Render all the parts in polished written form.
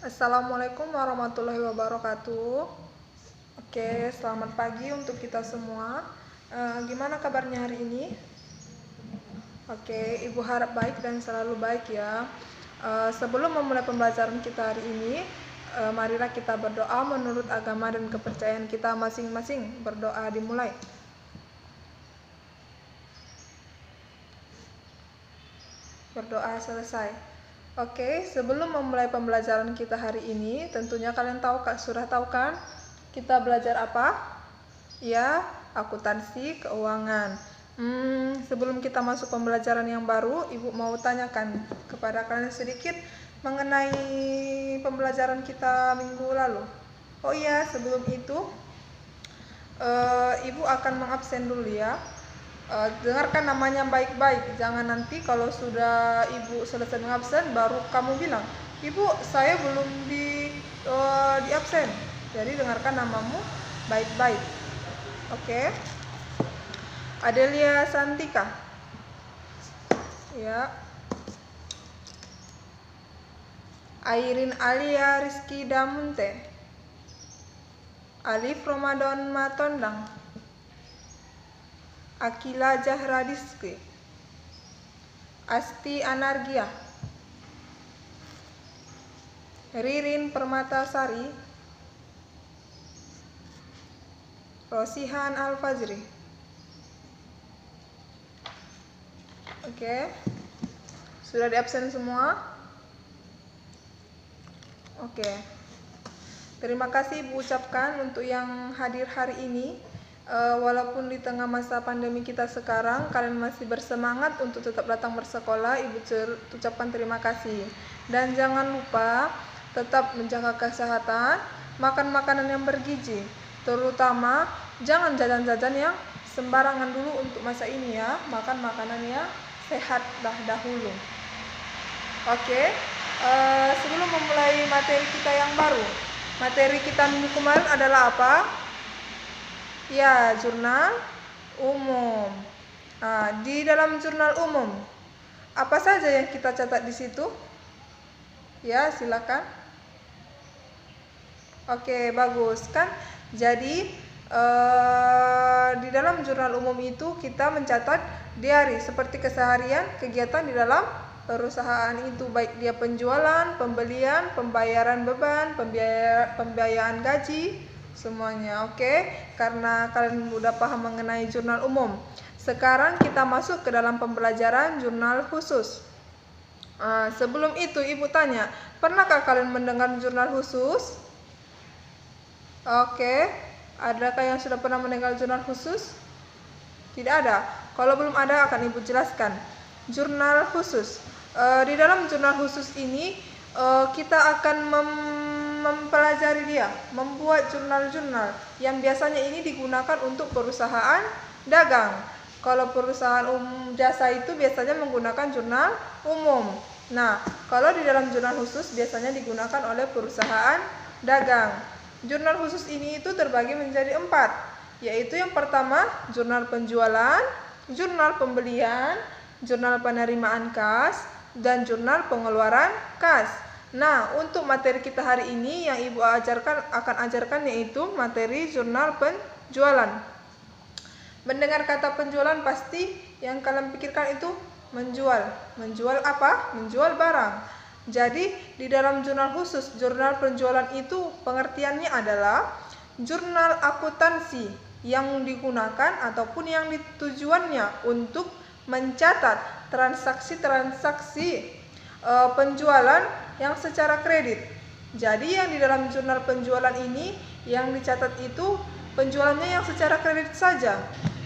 Assalamualaikum warahmatullahi wabarakatuh. Oke, selamat pagi untuk kita semua. Gimana kabarnya hari ini? Oke, Ibu harap baik dan selalu baik ya. Sebelum memulai pembelajaran kita hari ini, marilah kita berdoa menurut agama dan kepercayaan kita masing-masing. Berdoa dimulai. Berdoa selesai. Oke, sebelum memulai pembelajaran kita hari ini, tentunya kalian sudah tahu kan? Kita belajar apa? Ya, akuntansi keuangan. Sebelum kita masuk pembelajaran yang baru, Ibu mau tanyakan kepada kalian sedikit mengenai pembelajaran kita minggu lalu. Oh iya, sebelum itu, Ibu akan mengabsen dulu ya. Dengarkan namanya baik-baik, jangan nanti kalau sudah Ibu selesai mengabsen baru kamu bilang, Ibu saya belum di absen. Jadi dengarkan namamu baik-baik. Oke. Adelia Santika. Ya. Airin Alia Rizky Damunte. Alif Ramadan Matondang. Akila Jahradiski. Asti Anargia. Ririn Permatasari. Rosihan Al-Fajri. Oke. Sudah di absen semua? Oke. Terima kasih Ibu ucapkan untuk yang hadir hari ini. Walaupun di tengah masa pandemi kita sekarang, kalian masih bersemangat untuk tetap datang bersekolah, Ibu ucapkan terima kasih. Dan jangan lupa tetap menjaga kesehatan, makan makanan yang bergizi, terutama jangan jajan-jajan yang sembarangan dulu untuk masa ini ya, makan makanan yang sehat dahulu. Oke, sebelum memulai materi kita yang baru, materi kita minggu kemarin adalah apa? Ya, jurnal umum. Di dalam jurnal umum, apa saja yang kita catat di situ? Ya, silakan. Oke, bagus kan? Jadi, di dalam jurnal umum itu kita mencatat diari seperti keseharian, kegiatan di dalam perusahaan itu, baik dia penjualan, pembelian, pembayaran beban, pembiayaan gaji, semuanya. Oke, karena kalian sudah paham mengenai jurnal umum. Sekarang kita masuk ke dalam pembelajaran jurnal khusus. Sebelum itu Ibu tanya, pernahkah kalian mendengar jurnal khusus? Oke, adakah yang sudah pernah mendengar jurnal khusus? Tidak ada. Kalau belum ada akan Ibu jelaskan. Jurnal khusus. Di dalam jurnal khusus ini kita akan mempelajari dia, membuat jurnal-jurnal yang biasanya ini digunakan untuk perusahaan dagang. Kalau perusahaan jasa itu biasanya menggunakan jurnal umum. Nah, kalau di dalam jurnal khusus biasanya digunakan oleh perusahaan dagang. Jurnal khusus ini itu terbagi menjadi 4, yaitu yang pertama jurnal penjualan, jurnal pembelian, jurnal penerimaan kas, dan jurnal pengeluaran kas. Nah, untuk materi kita hari ini yang Ibu akan ajarkan yaitu materi jurnal penjualan. Mendengar kata penjualan pasti yang kalian pikirkan itu menjual. Menjual apa? Menjual barang. Jadi, di dalam jurnal khusus, jurnal penjualan itu pengertiannya adalah jurnal akuntansi yang digunakan ataupun yang tujuannya untuk mencatat transaksi-transaksi penjualan yang secara kredit. Jadi yang di dalam jurnal penjualan ini yang dicatat itu penjualannya yang secara kredit saja.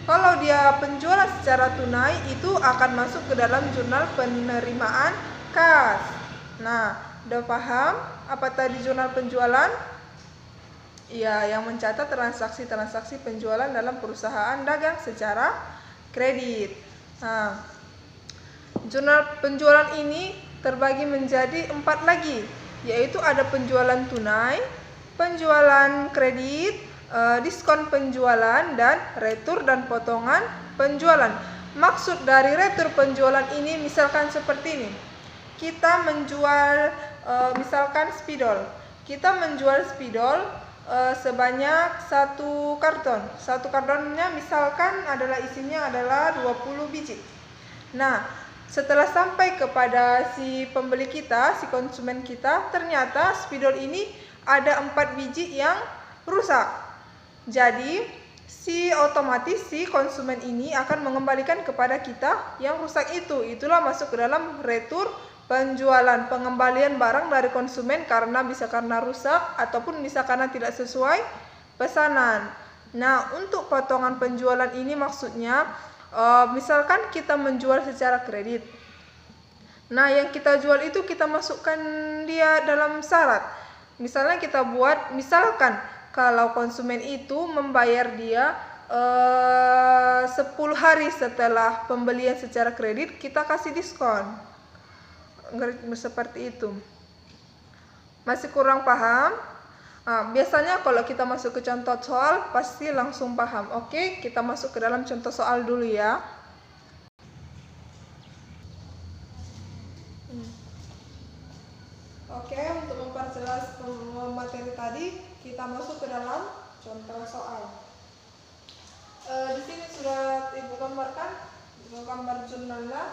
Kalau dia penjualan secara tunai itu akan masuk ke dalam jurnal penerimaan kas. Nah, udah paham apa tadi jurnal penjualan? Ya, yang mencatat transaksi-transaksi penjualan dalam perusahaan dagang secara kredit. Nah, jurnal penjualan ini terbagi menjadi 4 lagi, yaitu ada penjualan tunai, penjualan kredit, diskon penjualan, dan retur dan potongan penjualan. Maksud dari retur penjualan ini misalkan seperti ini. kita menjual misalkan spidol. Kita menjual spidol sebanyak 1 karton. 1 kartonnya misalkan isinya adalah 20 biji. Nah, setelah sampai kepada si pembeli kita, si konsumen kita, ternyata spidol ini ada 4 biji yang rusak. Jadi, otomatis si konsumen ini akan mengembalikan kepada kita yang rusak itu. Itulah masuk ke dalam retur penjualan, pengembalian barang dari konsumen bisa karena rusak ataupun bisa karena tidak sesuai pesanan. Nah, untuk potongan penjualan ini maksudnya misalkan kita menjual secara kredit. Nah, yang kita jual itu kita masukkan dia dalam syarat. Misalnya kita buat, misalkan kalau konsumen itu membayar dia 10 hari setelah pembelian secara kredit, kita kasih diskon. Seperti itu. Masih kurang paham? Biasanya kalau kita masuk ke contoh soal pasti langsung paham. Oke, kita masuk ke dalam contoh soal dulu ya. Oke, untuk memperjelas materi tadi, kita masuk ke dalam contoh soal. Di sini sudah Ibu gambarkan, gambar jurnalnya.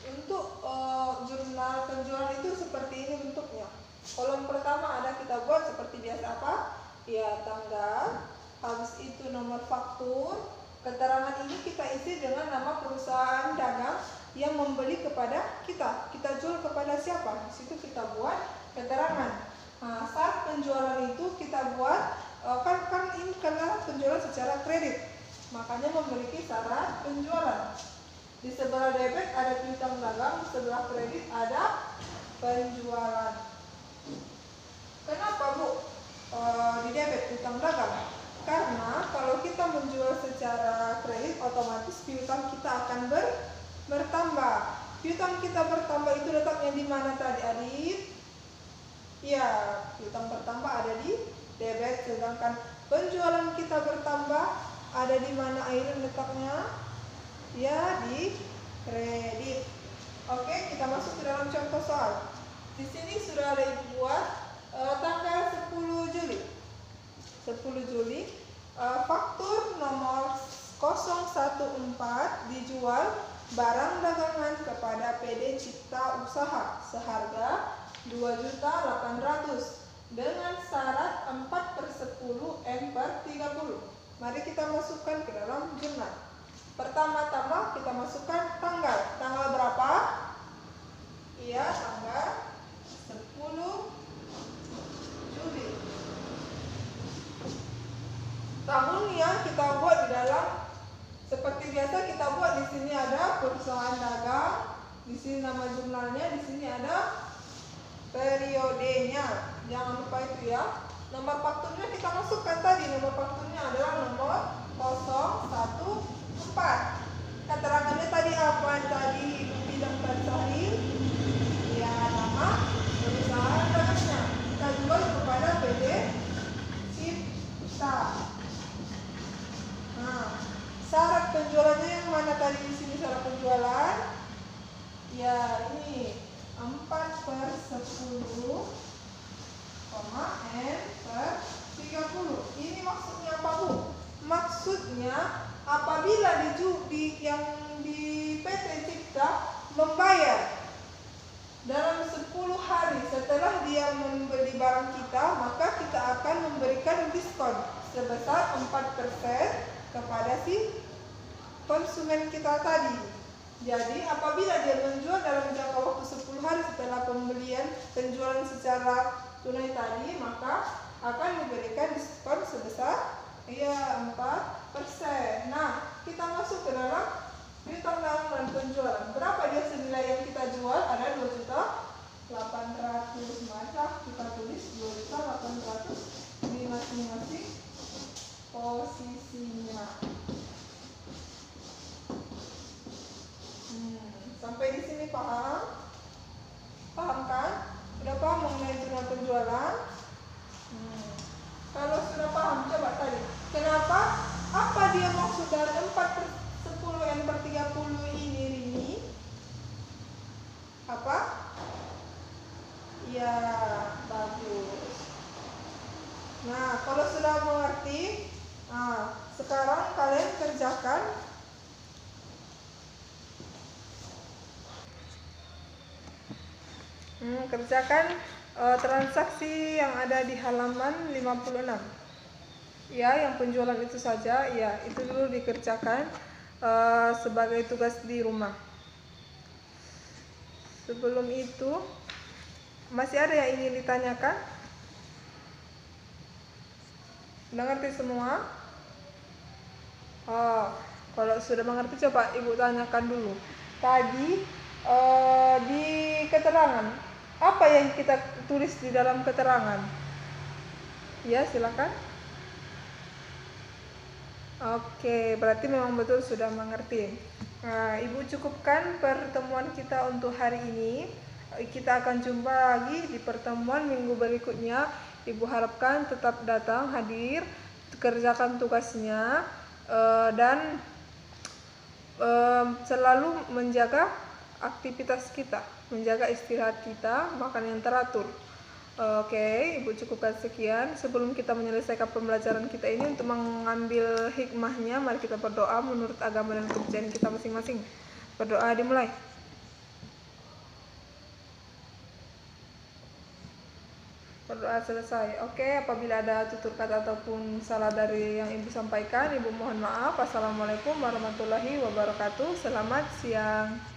Untuk jurnal penjualan itu seperti ini bentuknya. Kolom pertama kita buat seperti biasa apa? Ya, tanggal. Habis itu nomor faktur. Keterangan ini kita isi dengan nama perusahaan dagang yang membeli kepada kita. Kita jual kepada siapa? Di situ kita buat keterangan. Nah, saat penjualan itu kita buat kan ini karena penjualan secara kredit, makanya memiliki syarat penjualan. Di sebelah debit ada piutang dagang, di sebelah kredit ada penjualan. Kenapa Bu di debit piutang dagang? Karena kalau kita menjual secara kredit, otomatis piutang kita akan bertambah. Piutang kita bertambah itu letaknya di mana tadi, Adik? Ya, piutang bertambah ada di debit, sedangkan penjualan kita bertambah ada di mana Airin letaknya? Ya, di kredit. Oke, kita masuk ke dalam contoh soal. Di sini sudah ada Ibu buat tanggal 10 Juli. 10 Juli, faktur nomor 014 dijual barang dagangan kepada PD Cipta Usaha seharga 2.800.000 dengan syarat 4/10 M/30. Mari kita masukkan ke dalam jurnal. Pertama-tama kita masukkan tanggal. Tanggal berapa? Iya, tanggal 10 Juli. Tahunnya kita buat di dalam seperti biasa kita buat. Di sini ada perusahaan dagang, di sini nama jurnalnya, di sini ada periodenya. Jangan lupa itu ya. Nomor fakturnya kita masukkan tadi. Nomor fakturnya adalah nomor 014. Keterangannya tadi apa tadi Ibu bilang tadi? Ya, nama perusahaan dagangnya. Kita jual kepada PD Cipta. Nah, syarat penjualannya yang mana tadi di sini syarat penjualan? Ya, ini 4/10, M/30. Ini maksudnya apa Bu? Maksudnya apabila yang di PT Cipta membayar dalam 10 hari setelah dia membeli barang kita, maka kita akan memberikan diskon sebesar 4% kepada si konsumen kita tadi. Jadi apabila dia menjual dalam jangka waktu 10 hari setelah penjualan secara tunai tadi, maka akan diberikan diskon sebesar 4%. Nah, kita masuk ke dalam piutang dagang dan penjualan. Berapa dia senilai yang kita jual? Ada 2.800.000. Maka kita tulis 2.800.000 di masing-masing posisinya. Sampai di sini paham? Paham kan? Sudah paham mengenai jurnal penjualan? Kalau sudah paham, coba tadi. Kenapa? Apa dia maksud dari 4/10 M/30 ini? Apa? Ya, bagus. Nah, kalau sudah mengerti, sekarang kalian kerjakan. Kerjakan transaksi yang ada di halaman 56. Ya, yang penjualan itu saja, ya, itu dulu dikerjakan sebagai tugas di rumah. Sebelum itu, masih ada yang ingin ditanyakan? Udah ngerti semua? Kalau sudah mengerti, coba Ibu tanyakan dulu. Tadi di keterangan, apa yang kita tulis di dalam keterangan? Ya, silakan. Oke, berarti memang betul sudah mengerti. Nah, Ibu cukupkan pertemuan kita untuk hari ini. Kita akan jumpa lagi di pertemuan minggu berikutnya. Ibu harapkan tetap datang, hadir, kerjakan tugasnya, dan selalu menjaga aktivitas kita, menjaga istirahat kita, makan yang teratur. Oke, Ibu cukupkan sekian. Sebelum kita menyelesaikan pembelajaran kita ini, untuk mengambil hikmahnya, mari kita berdoa menurut agama dan kepercayaan kita masing-masing. Berdoa dimulai. Berdoa selesai. Oke, apabila ada tutur kata ataupun salah dari yang Ibu sampaikan, Ibu mohon maaf. Assalamualaikum warahmatullahi wabarakatuh. Selamat siang.